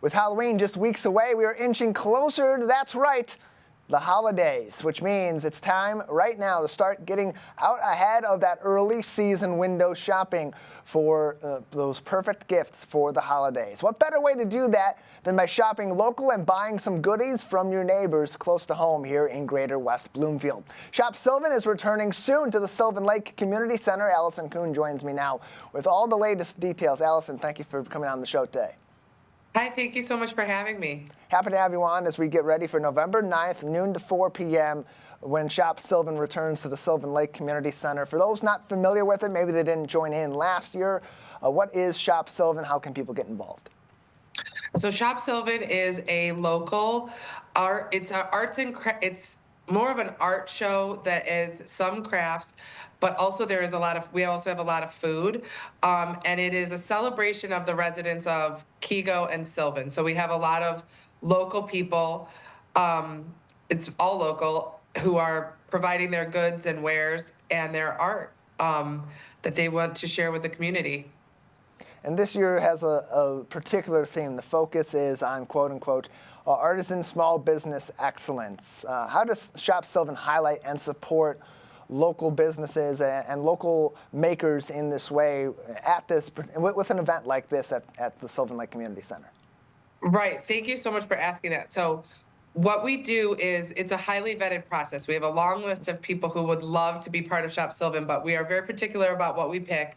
With Halloween just weeks away, we are inching closer to, that's right, the holidays, which means it's time right now to start getting out ahead of that early season window shopping for those perfect gifts for the holidays. What better way to do that than by shopping local and buying some goodies from your neighbors close to home here in Greater West Bloomfield. Shoppe Sylvan is returning soon to the Sylvan Lake Community Center. Allison Kuhn joins me now with all the latest details. Allison, thank you for coming on the show today. Hi, thank you so much for having me. Happy to have you on as we get ready for November 9th, noon to 4 p.m. when Shoppe Sylvan returns to the Sylvan Lake Community Center. For those not familiar with it, maybe they didn't join in last year, what is Shoppe Sylvan? How can people get involved? So Shoppe Sylvan is a local art, it's more of an art show that is some crafts, but also we also have a lot of food, and it is a celebration of the residents of Kego and Sylvan. So we have a lot of local people, it's all local, who are providing their goods and wares and their art that they want to share with the community. And this year has a particular theme. The focus is on, quote unquote, artisan small business excellence. How does Shoppe Sylvan highlight and support local businesses and local makers in this way with an event like this at the Sylvan Lake Community Center? Right. Thank you so much for asking that. So what we do is it's a highly vetted process. We have a long list of people who would love to be part of Shoppe Sylvan, but we are very particular about what we pick.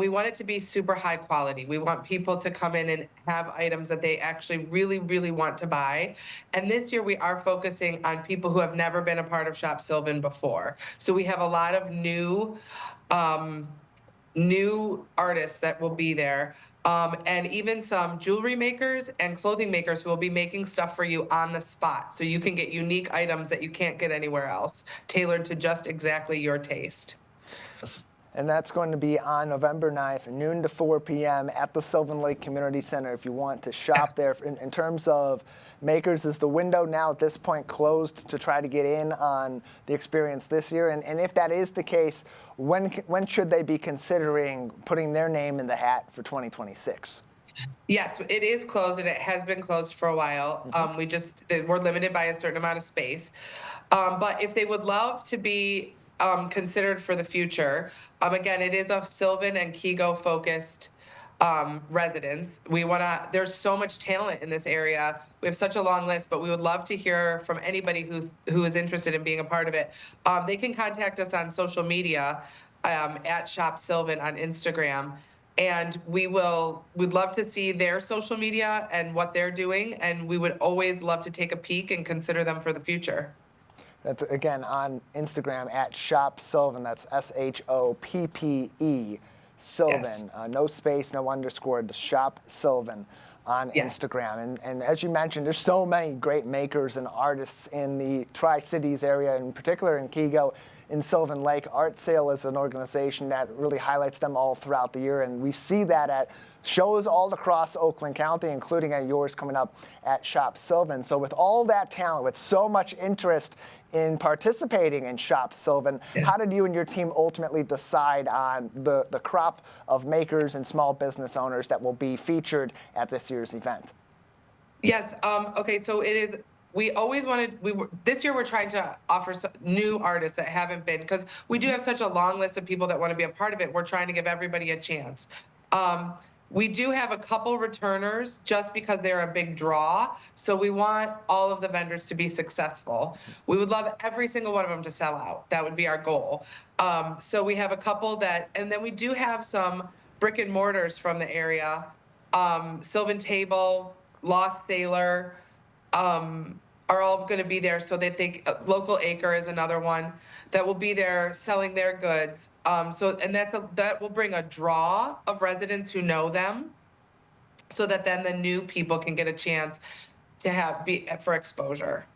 We want it to be super high quality. We want people to come in and have items that they actually really, really want to buy. And this year we are focusing on people who have never been a part of Shoppe Sylvan before. So we have a lot of new artists that will be there. And even some jewelry makers and clothing makers who will be making stuff for you on the spot. So you can get unique items that you can't get anywhere else, tailored to just exactly your taste. And that's going to be on November 9th, noon to 4 p.m. at the Sylvan Lake Community Center if you want to shop there. In terms of makers, is the window now at this point closed to try to get in on the experience this year? And if that is the case, when should they be considering putting their name in the hat for 2026? Yes, it is closed, and it has been closed for a while. We're limited by a certain amount of space. But if they would love to be considered for the future, again, it is a Sylvan and Kego focused residence. There's so much talent in this area. We have such a long list, but we would love to hear from anybody who is interested in being a part of it. They can contact us on social media at Shoppe Sylvan on Instagram. And we'd love to see their social media and what they're doing. And we would always love to take a peek and consider them for the future. That's, again, on Instagram at Shoppe Sylvan. That's SHOPPE Sylvan. Yes. No space, no underscore, the Shoppe Sylvan on Instagram. And as you mentioned, there's so many great makers and artists in the Tri-Cities area, in particular in Kego. In Sylvan Lake, Art Sale is an organization that really highlights them all throughout the year, and we see that at shows all across Oakland County, including at yours coming up at Shoppe Sylvan. So with all that talent, with so much interest in participating in Shoppe Sylvan, how did you and your team ultimately decide on the crop of makers and small business owners that will be featured at this year's event? Yes. Okay. So it is. We always wanted. This year we're trying to offer some new artists that haven't been, because we do have such a long list of people that want to be a part of it. We're trying to give everybody a chance. We do have a couple returners just because they're a big draw. So we want all of the vendors to be successful. We would love every single one of them to sell out. That would be our goal. So we have a couple and then we do have some brick and mortars from the area. Sylvan Table, Lost Sailor, are all going to be there. So they think Local Acre is another one that will be there selling their goods. That will bring a draw of residents who know them, so that then the new people can get a chance to be for exposure.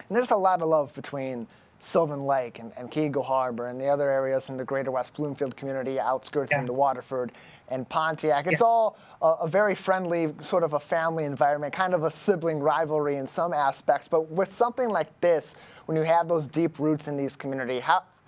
And there's a lot of love between Sylvan Lake and Kego Harbor and the other areas in the Greater West Bloomfield community, outskirts into Waterford and Pontiac. It's all a very friendly, sort of a family environment, kind of a sibling rivalry in some aspects. But with something like this, when you have those deep roots in these communities,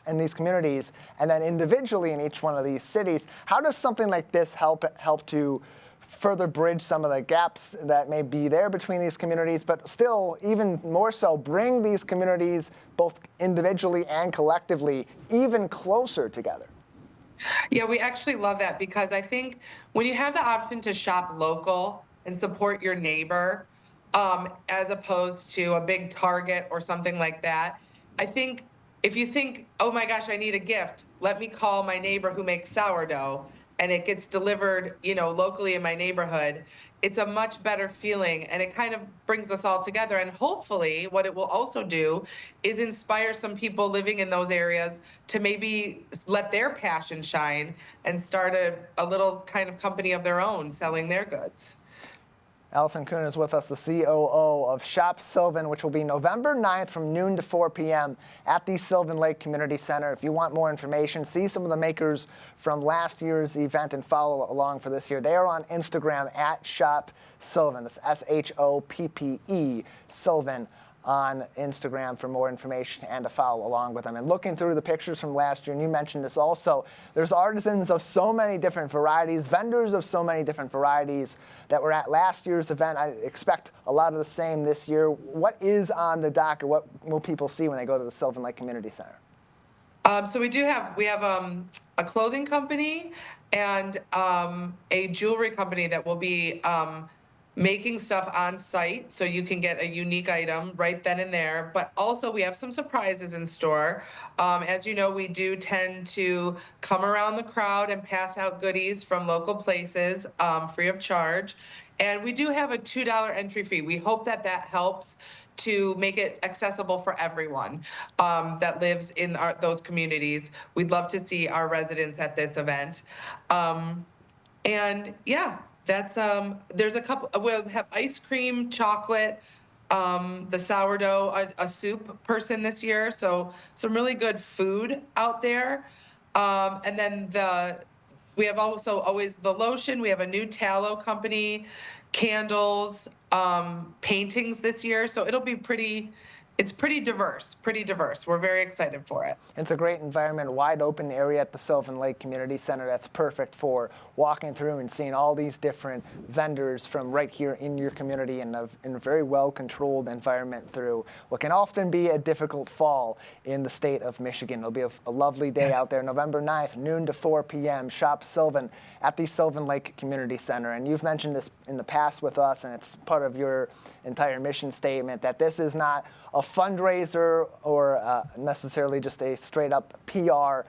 and then individually in each one of these cities, how does something like this help to further bridge some of the gaps that may be there between these communities, but still, even more so, bring these communities, both individually and collectively, even closer together. Yeah, we actually love that because I think when you have the option to shop local and support your neighbor, as opposed to a big Target or something like that, I think if you think, oh my gosh, I need a gift, let me call my neighbor who makes sourdough and it gets delivered, locally in my neighborhood, it's a much better feeling and it kind of brings us all together. And hopefully what it will also do is inspire some people living in those areas to maybe let their passion shine and start a little kind of company of their own selling their goods. Allison Kuhn is with us, the COO of Shoppe Sylvan, which will be November 9th from noon to 4 p.m. at the Sylvan Lake Community Center. If you want more information, see some of the makers from last year's event and follow along for this year. They are on Instagram at Shoppe Sylvan. That's SHOPPE Sylvan on Instagram for more information and to follow along with them. And looking through the pictures from last year, and you mentioned this also, there's artisans of so many different varieties, vendors of so many different varieties that were at last year's event. I expect a lot of the same this year. What is on the docket? What will people see when they go to the Sylvan Lake Community Center? So we have a clothing company and a jewelry company that will be making stuff on site so you can get a unique item right then and there. But also we have some surprises in store. As you know, we do tend to come around the crowd and pass out goodies from local places free of charge. And we do have a $2 entry fee. We hope that helps to make it accessible for everyone that lives in those communities. We'd love to see our residents at this event. And yeah, that's there's a couple. We'll have ice cream, chocolate, the sourdough, a soup person this year. So some really good food out there. And then we have also always the lotion. We have a new tallow company, candles, paintings this year. So it'll be it's pretty diverse. We're very excited for it. It's a great environment, wide open area at the Sylvan Lake Community Center that's perfect for walking through and seeing all these different vendors from right here in your community in a very well-controlled environment through what can often be a difficult fall in the state of Michigan. It'll be a lovely day out there, November 9th, noon to 4 p.m., Shoppe Sylvan at the Sylvan Lake Community Center. And you've mentioned this in the past with us, and it's part of your entire mission statement, that this is not a fundraiser or necessarily just a straight-up PR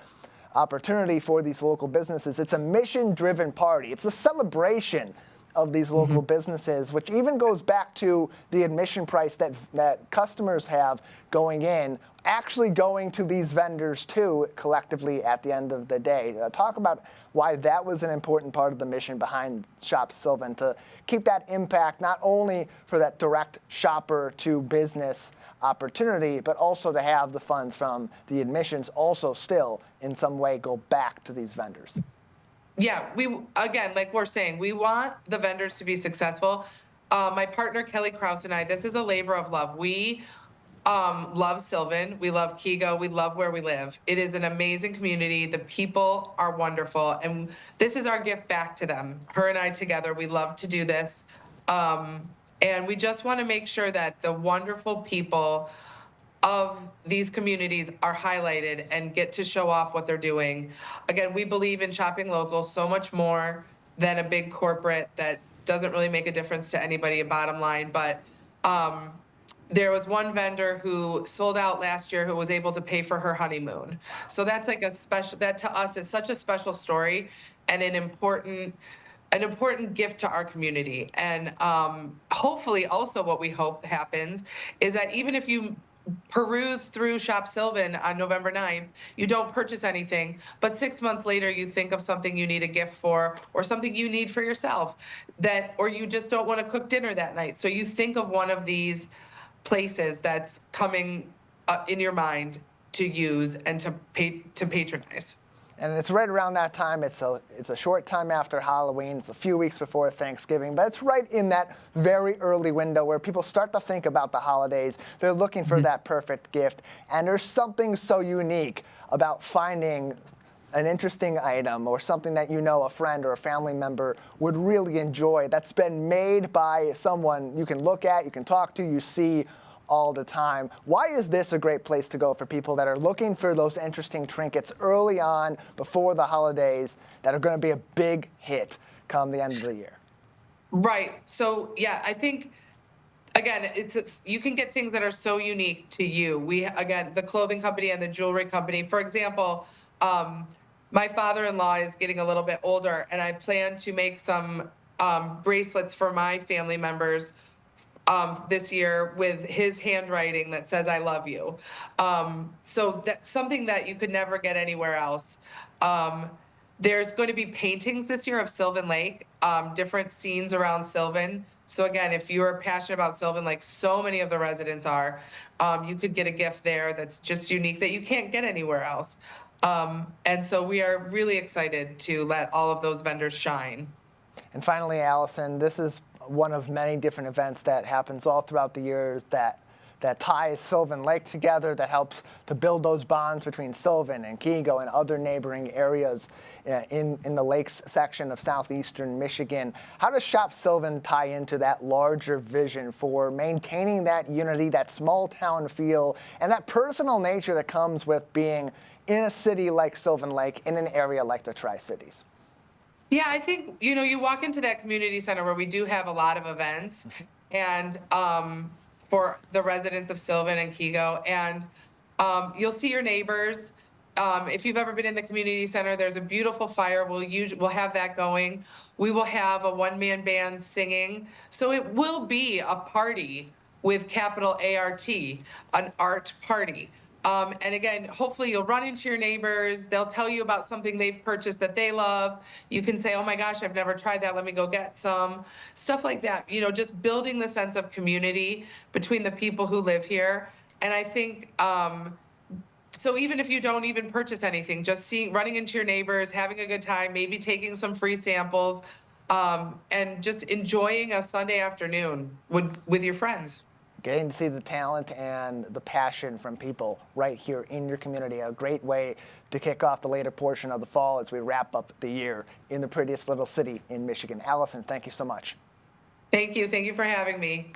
opportunity for these local businesses. It's a mission-driven party. It's a celebration of these local businesses, which even goes back to the admission price that customers have going in, actually going to these vendors too, collectively at the end of the day. Talk about why that was an important part of the mission behind Shoppe Sylvan, to keep that impact not only for that direct shopper to business opportunity, but also to have the funds from the admissions also still in some way go back to these vendors. Yeah, again, like we're saying, we want the vendors to be successful. My partner, Kelly Krause, and I, this is a labor of love. We love Sylvan. We love Kego. We love where we live. It is an amazing community. The people are wonderful. And this is our gift back to them. Her and I together, we love to do this. And we just want to make sure that the wonderful people of these communities are highlighted and get to show off what they're doing. Again, we believe in shopping local so much more than a big corporate that doesn't really make a difference to anybody, a bottom line. But there was one vendor who sold out last year who was able to pay for her honeymoon. So that's like that to us is such a special story and an important gift to our community. And hopefully also what we hope happens is that even if you peruse through Shoppe Sylvan on November 9th, you don't purchase anything, but 6 months later you think of something you need a gift for or something you need for yourself, or you just don't want to cook dinner that night. So you think of one of these places that's coming in your mind to use and to patronize. And it's right around that time. It's a short time after Halloween. It's a few weeks before Thanksgiving, but it's right in that very early window where people start to think about the holidays. They're looking for that perfect gift. And there's something so unique about finding an interesting item or something that you know a friend or a family member would really enjoy that's been made by someone you can look at, you can talk to, you see all the time. Why is this a great place to go for people that are looking for those interesting trinkets early on before the holidays that are going to be a big hit come the end of the year? Right. So yeah, I think again, it's you can get things that are so unique to you. We again, the clothing company and the jewelry company. For example, my father-in-law is getting a little bit older, and I plan to make some bracelets for my family members this year with his handwriting that says "I love you." So that's something that you could never get anywhere else. There's going to be paintings this year of Sylvan Lake, different scenes around Sylvan. So again, if you're passionate about Sylvan Lake, so many of the residents are, you could get a gift there that's just unique that you can't get anywhere else. And so we are really excited to let all of those vendors shine. And finally, Allison, this is one of many different events that happens all throughout the years that ties Sylvan Lake together, that helps to build those bonds between Sylvan and Kego and other neighboring areas in the lakes section of southeastern Michigan. How does Shop Sylvan tie into that larger vision for maintaining that unity, that small town feel, and that personal nature that comes with being in a city like Sylvan Lake, in an area like the Tri-Cities? Yeah, I think, you walk into that community center where we do have a lot of events and for the residents of Sylvan and Kego, and you'll see your neighbors. If you've ever been in the community center, there's a beautiful fire. We'll have that going. We will have a one-man band singing. So it will be a party with capital ART, an art party. And again, hopefully you'll run into your neighbors. They'll tell you about something they've purchased that they love. You can say, oh my gosh, I've never tried that. Let me go get some. Stuff like that. Just building the sense of community between the people who live here. And I think, so even if you don't even purchase anything, just running into your neighbors, having a good time, maybe taking some free samples, and just enjoying a Sunday afternoon with your friends. Getting to see the talent and the passion from people right here in your community. A great way to kick off the later portion of the fall as we wrap up the year in the prettiest little city in Michigan. Allison, thank you so much. Thank you. Thank you for having me.